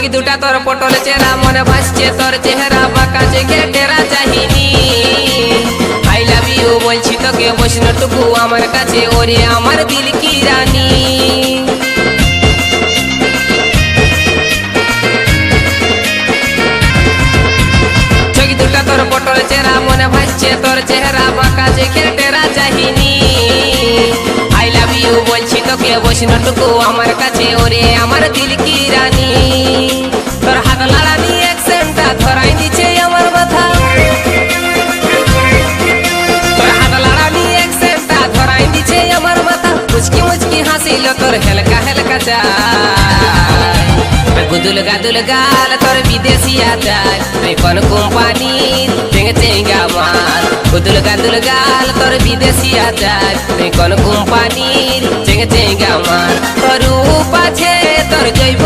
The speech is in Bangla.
চোখ দুটা তোর পটল চেহারা মনে ভাসছে তোর চেহারা বাঁকা চোখে টেরা চাহিনি আই লাভ ইউ বলছি তোকে বসনটুকু আমার কাছে ওরে আমার দিল কি রানী চোখ দুটা তোর পটল চেহারা মনে ভাসছে তোর চেহারা বাঁকা চোখে টেরা চাহিনি আই লাভ ইউ বলছি তোকে বসনটুকু আমার কাছে ওরে আমার দিল কি রানী তোর হাত লাড়ানি অ্যাকসেন্টটা ধরাই দিচ্ছে আমার মাথা তোর হাত লাড়ানি অ্যাকসেন্টটা ধরাই দিচ্ছে আমার মাথা মুচকি মুচকি হাসিল তোর হেলকা হেলকা চাই গুদুল গাদুল গাল তোর বিদেশি আচার তুই কোন কোম্পানির চেঙ্গে চেঙ্গা মাল গুদুল গাদুল গাল তোর বিদেশি আচার তুই কোন কোম্পানির চেঙ্গে চেঙ্গা মাল তোর রূপ আছে তোর জৈব